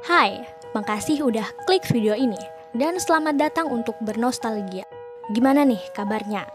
Hai, makasih udah klik video ini dan selamat datang untuk bernostalgia. Gimana nih kabarnya?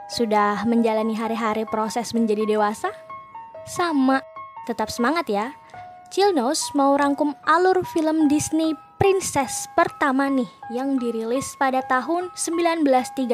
Sudah menjalani hari-hari proses menjadi dewasa? Sama, tetap semangat ya. Chillnos mau rangkum alur film Disney Princess pertama nih yang dirilis pada tahun 1937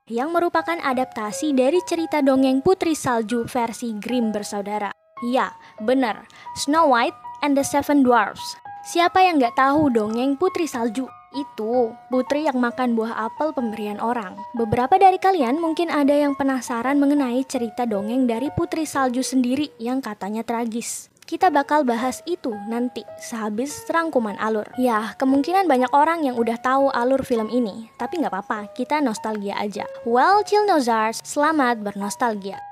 yang merupakan adaptasi dari cerita dongeng Putri Salju versi Grimm bersaudara. Ya, bener, Snow White and the Seven Dwarfs. Siapa yang gak tahu dongeng Putri Salju? Itu putri yang makan buah apel pemberian orang. Beberapa dari kalian mungkin ada yang penasaran mengenai cerita dongeng dari Putri Salju sendiri yang katanya tragis. Kita bakal bahas itu nanti sehabis rangkuman alur. Ya, kemungkinan banyak orang yang udah tahu alur film ini, tapi gak apa-apa, kita nostalgia aja. Well, Chillnosers, selamat bernostalgia.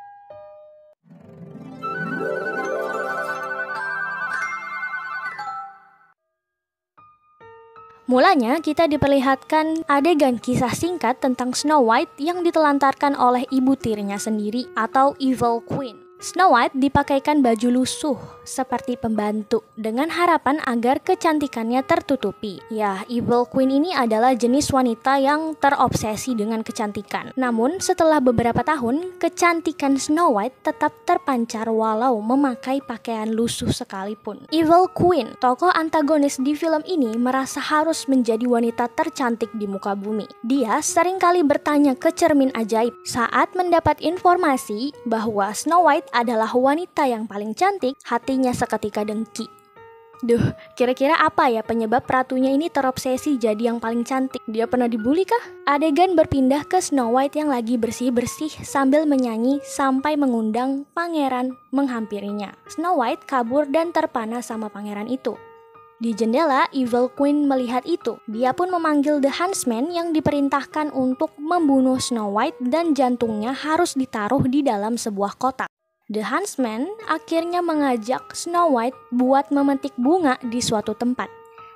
Mulanya kita diperlihatkan adegan kisah singkat tentang Snow White yang ditelantarkan oleh ibu tirinya sendiri atau Evil Queen. Snow White dipakaikan baju lusuh seperti pembantu dengan harapan agar kecantikannya tertutupi. Ya, Evil Queen ini adalah jenis wanita yang terobsesi dengan kecantikan. Namun setelah beberapa tahun, kecantikan Snow White tetap terpancar walau memakai pakaian lusuh sekalipun. Evil Queen, tokoh antagonis di film ini, merasa harus menjadi wanita tercantik di muka bumi. Dia seringkali bertanya ke cermin ajaib saat mendapat informasi bahwa Snow White adalah wanita yang paling cantik, hatinya seketika dengki. Duh, kira-kira apa ya penyebab ratunya ini terobsesi jadi yang paling cantik? Dia pernah dibully kah? Adegan berpindah ke Snow White yang lagi bersih-bersih sambil menyanyi sampai mengundang pangeran menghampirinya. Snow White kabur dan terpana sama pangeran itu. Di jendela, Evil Queen melihat itu. Dia pun memanggil The Huntsman yang diperintahkan untuk membunuh Snow White dan jantungnya harus ditaruh di dalam sebuah kotak. The Huntsman akhirnya mengajak Snow White buat memetik bunga di suatu tempat.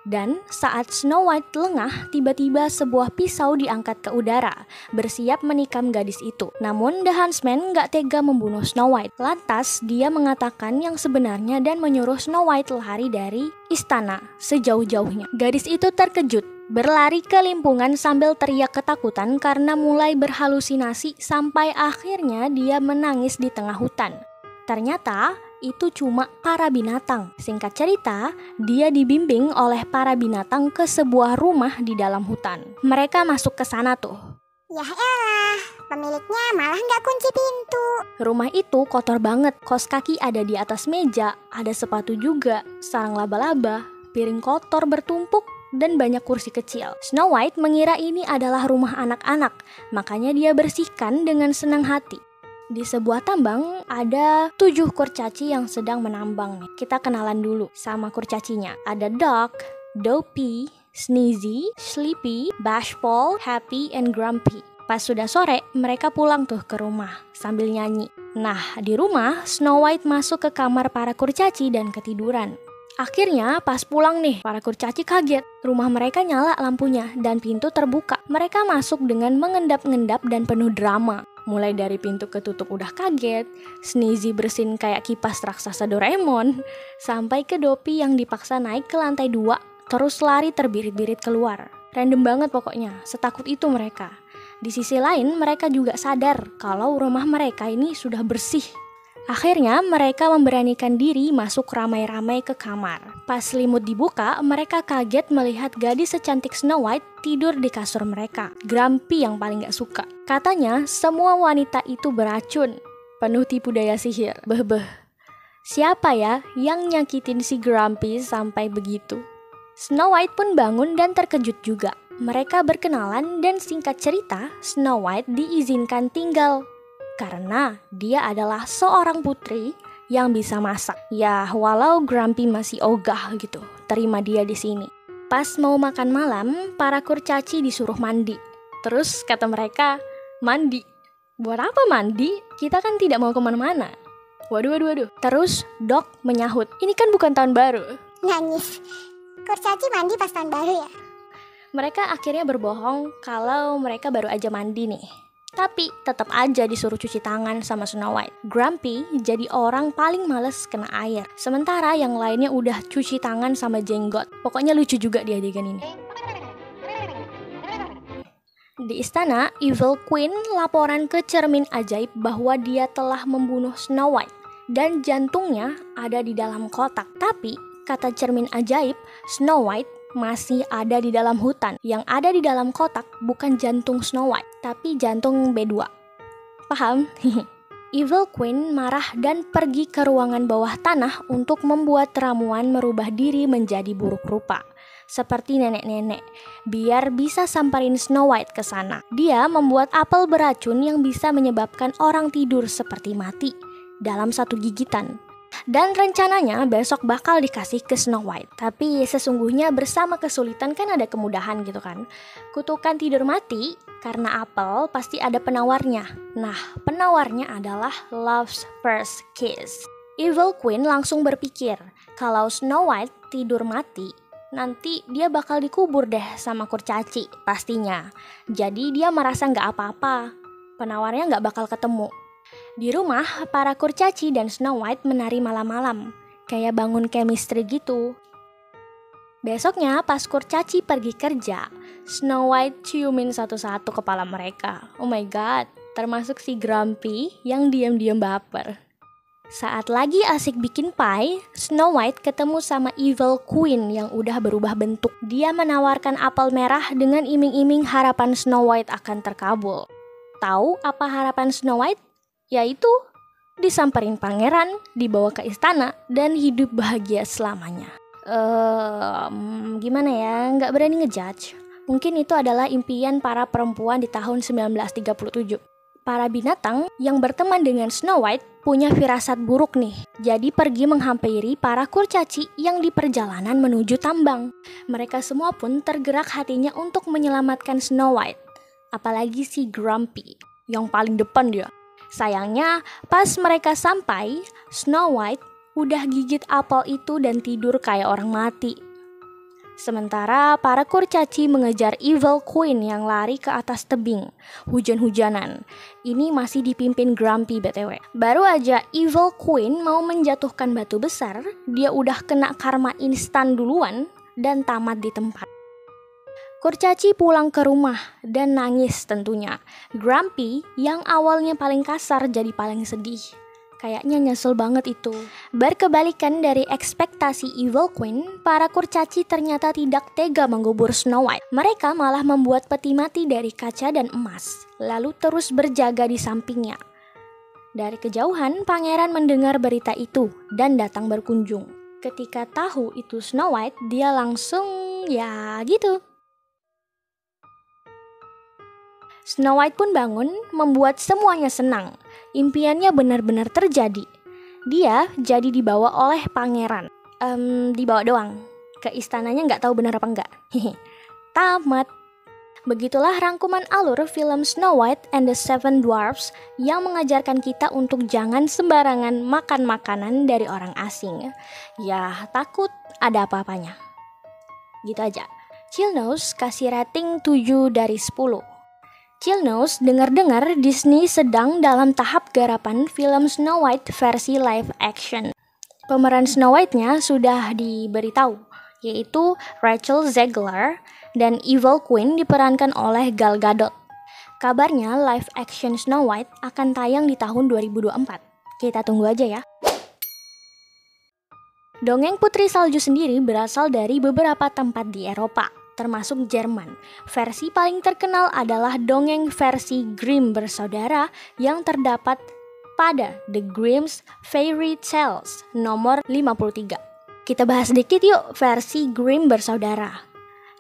Dan saat Snow White lengah, tiba-tiba sebuah pisau diangkat ke udara, bersiap menikam gadis itu. Namun The Huntsman gak tega membunuh Snow White. Lantas dia mengatakan yang sebenarnya dan menyuruh Snow White lari dari istana sejauh-jauhnya. Gadis itu terkejut, berlari ke limpungan sambil teriak ketakutan karena mulai berhalusinasi sampai akhirnya dia menangis di tengah hutan. Ternyata itu cuma para binatang. Singkat cerita, dia dibimbing oleh para binatang ke sebuah rumah di dalam hutan. Mereka masuk ke sana tuh. Ya elah, pemiliknya malah nggak kunci pintu. Rumah itu kotor banget, kaos kaki ada di atas meja, ada sepatu juga, sarang laba-laba, piring kotor bertumpuk, dan banyak kursi kecil. Snow White mengira ini adalah rumah anak-anak, makanya dia bersihkan dengan senang hati. Di sebuah tambang ada 7 kurcaci yang sedang menambang nih. Kita kenalan dulu sama kurcacinya. Ada Doc, Dopey, Sneezy, Sleepy, Bashful, Happy, and Grumpy. Pas sudah sore, mereka pulang tuh ke rumah sambil nyanyi. Nah, di rumah, Snow White masuk ke kamar para kurcaci dan ketiduran. Akhirnya pas pulang nih, para kurcaci kaget. Rumah mereka nyala lampunya dan pintu terbuka. Mereka masuk dengan mengendap-endap dan penuh drama. Mulai dari pintu ketutup udah kaget, Sneezy bersin kayak kipas raksasa Doraemon, sampai ke Dopey yang dipaksa naik ke lantai 2, terus lari terbirit-birit keluar. Random banget pokoknya, setakut itu mereka. Di sisi lain, mereka juga sadar kalau rumah mereka ini sudah bersih. Akhirnya mereka memberanikan diri masuk ramai-ramai ke kamar. Pas selimut dibuka, mereka kaget melihat gadis secantik Snow White tidur di kasur mereka. Grumpy yang paling gak suka. Katanya semua wanita itu beracun, penuh tipu daya sihir. Beh. Siapa ya yang nyakitin si Grumpy sampai begitu? Snow White pun bangun dan terkejut juga. Mereka berkenalan dan singkat cerita, Snow White diizinkan tinggal karena dia adalah seorang putri yang bisa masak. Ya, walau Grumpy masih ogah gitu, terima dia di sini. Pas mau makan malam, para kurcaci disuruh mandi. Terus kata mereka, mandi? Buat apa mandi? Kita kan tidak mau kemana-mana. Waduh. Terus Doc menyahut, ini kan bukan tahun baru. Nangis, kurcaci mandi pas tahun baru ya? Mereka akhirnya berbohong kalau mereka baru aja mandi nih. Tapi tetap aja disuruh cuci tangan sama Snow White. Grumpy jadi orang paling males kena air. Sementara yang lainnya udah cuci tangan sama jenggot. Pokoknya lucu juga di adegan ini. Di istana, Evil Queen laporan ke cermin ajaib bahwa dia telah membunuh Snow White. Dan jantungnya ada di dalam kotak. Tapi, kata cermin ajaib, Snow White masih ada di dalam hutan. Yang ada di dalam kotak bukan jantung Snow White, tapi jantung B2. Paham? Evil Queen marah dan pergi ke ruangan bawah tanah untuk membuat ramuan merubah diri menjadi buruk rupa, seperti nenek-nenek, biar bisa samperin Snow White ke sana. Dia membuat apel beracun yang bisa menyebabkan orang tidur seperti mati dalam satu gigitan. Dan rencananya besok bakal dikasih ke Snow White. Tapi sesungguhnya bersama kesulitan kan ada kemudahan gitu kan. Kutukan tidur mati karena apel pasti ada penawarnya. Nah, penawarnya adalah Love's First Kiss. Evil Queen langsung berpikir kalau Snow White tidur mati, nanti dia bakal dikubur deh sama kurcaci pastinya. Jadi dia merasa gak apa-apa, penawarnya gak bakal ketemu. Di rumah, para kurcaci dan Snow White menari malam-malam, kayak bangun chemistry gitu. Besoknya pas kurcaci pergi kerja, Snow White ciumin satu-satu kepala mereka. Oh my god, termasuk si Grumpy yang diam-diam baper. Saat lagi asik bikin pie, Snow White ketemu sama Evil Queen yang udah berubah bentuk. Dia menawarkan apel merah dengan iming-iming harapan Snow White akan terkabul. Tahu apa harapan Snow White? Yaitu disamperin pangeran, dibawa ke istana, dan hidup bahagia selamanya. Gimana ya, nggak berani ngejudge. Mungkin itu adalah impian para perempuan di tahun 1937. Para binatang yang berteman dengan Snow White punya firasat buruk nih. Jadi pergi menghampiri para kurcaci yang di perjalanan menuju tambang. Mereka semua pun tergerak hatinya untuk menyelamatkan Snow White. Apalagi si Grumpy, yang paling depan dia. Sayangnya, pas mereka sampai, Snow White udah gigit apel itu dan tidur kayak orang mati. Sementara para kurcaci mengejar Evil Queen yang lari ke atas tebing, hujan-hujanan. Ini masih dipimpin Grumpy BTW. Baru aja Evil Queen mau menjatuhkan batu besar, dia udah kena karma instan duluan dan tamat di tempat. Kurcaci pulang ke rumah dan nangis tentunya. Grumpy yang awalnya paling kasar jadi paling sedih. Kayaknya nyesel banget itu. Berkebalikan dari ekspektasi Evil Queen, para kurcaci ternyata tidak tega menggubur Snow White. Mereka malah membuat peti mati dari kaca dan emas, lalu terus berjaga di sampingnya. Dari kejauhan, pangeran mendengar berita itu dan datang berkunjung. Ketika tahu itu Snow White, dia langsung ya gitu. Snow White pun bangun, membuat semuanya senang. Impiannya benar-benar terjadi. Dia jadi dibawa oleh pangeran. Dibawa doang. Ke istananya nggak tahu benar apa enggak. Tamat. Begitulah rangkuman alur film Snow White and the Seven Dwarfs yang mengajarkan kita untuk jangan sembarangan makan makanan dari orang asing. Ya, takut ada apa-apanya. Gitu aja. Chillnose kasih rating 7 dari 10. Chillnose, dengar-dengar Disney sedang dalam tahap garapan film Snow White versi live action. Pemeran Snow White-nya sudah diberitahu, yaitu Rachel Zegler dan Evil Queen diperankan oleh Gal Gadot. Kabarnya live action Snow White akan tayang di tahun 2024. Kita tunggu aja ya. Dongeng Putri Salju sendiri berasal dari beberapa tempat di Eropa, termasuk Jerman. Versi paling terkenal adalah dongeng versi Grimm bersaudara yang terdapat pada The Grimm's Fairy Tales nomor 53. Kita bahas sedikit yuk versi Grimm bersaudara.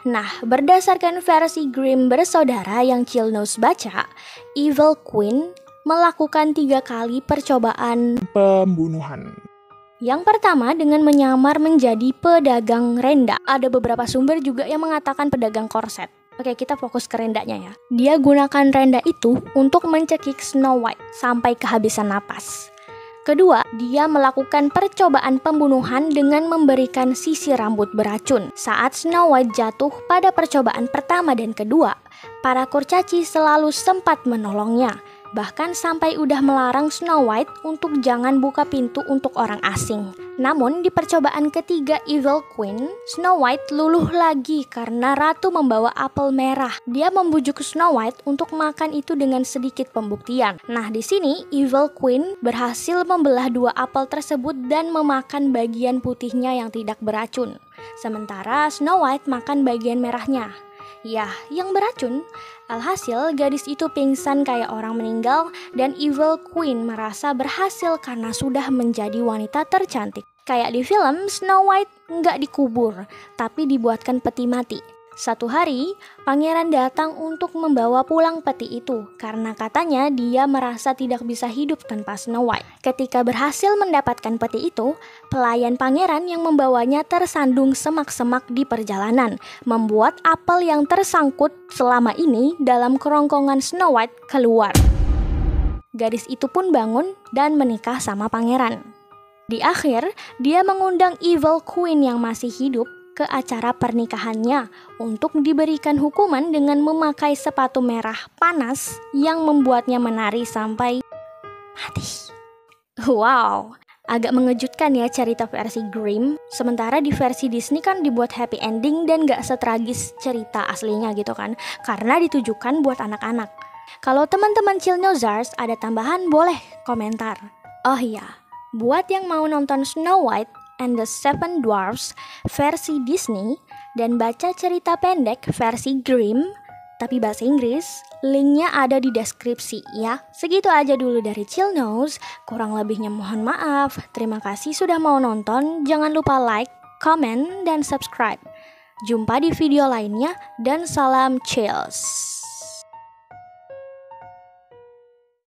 Nah, berdasarkan versi Grimm bersaudara yang Chillnose baca, Evil Queen melakukan 3 kali percobaan pembunuhan. Yang pertama dengan menyamar menjadi pedagang renda. Ada beberapa sumber juga yang mengatakan pedagang korset. Oke, kita fokus ke rendanya ya. Dia gunakan renda itu untuk mencekik Snow White sampai kehabisan napas. Kedua, dia melakukan percobaan pembunuhan dengan memberikan sisir rambut beracun. Saat Snow White jatuh pada percobaan pertama dan kedua, para kurcaci selalu sempat menolongnya. Bahkan sampai udah melarang Snow White untuk jangan buka pintu untuk orang asing. Namun di percobaan ketiga Evil Queen, Snow White luluh lagi karena ratu membawa apel merah. Dia membujuk Snow White untuk makan itu dengan sedikit pembuktian. Nah, di sini Evil Queen berhasil membelah dua apel tersebut dan memakan bagian putihnya yang tidak beracun. Sementara Snow White makan bagian merahnya. Yah, yang beracun. Alhasil, gadis itu pingsan kayak orang meninggal dan Evil Queen merasa berhasil karena sudah menjadi wanita tercantik. Kayak di film, Snow White nggak dikubur, tapi dibuatkan peti mati. Satu hari, pangeran datang untuk membawa pulang peti itu karena katanya dia merasa tidak bisa hidup tanpa Snow White. Ketika berhasil mendapatkan peti itu, pelayan pangeran yang membawanya tersandung semak-semak di perjalanan, membuat apel yang tersangkut selama ini dalam kerongkongan Snow White keluar. Gadis itu pun bangun dan menikah sama pangeran. Di akhir, dia mengundang Evil Queen yang masih hidup ke acara pernikahannya untuk diberikan hukuman dengan memakai sepatu merah panas yang membuatnya menari sampai mati. Wow, agak mengejutkan ya cerita versi Grimm. Sementara di versi Disney kan dibuat happy ending dan gak setragis cerita aslinya gitu kan, karena ditujukan buat anak-anak. Kalau teman-teman Chillnozers ada tambahan boleh komentar. Oh iya, buat yang mau nonton Snow White and the Seven Dwarfs versi Disney dan baca cerita pendek versi Grimm tapi bahasa Inggris, linknya ada di deskripsi ya. Segitu aja dulu dari Chillnoz, kurang lebihnya mohon maaf. Terima kasih sudah mau nonton, jangan lupa like, comment, dan subscribe. Jumpa di video lainnya dan salam chills.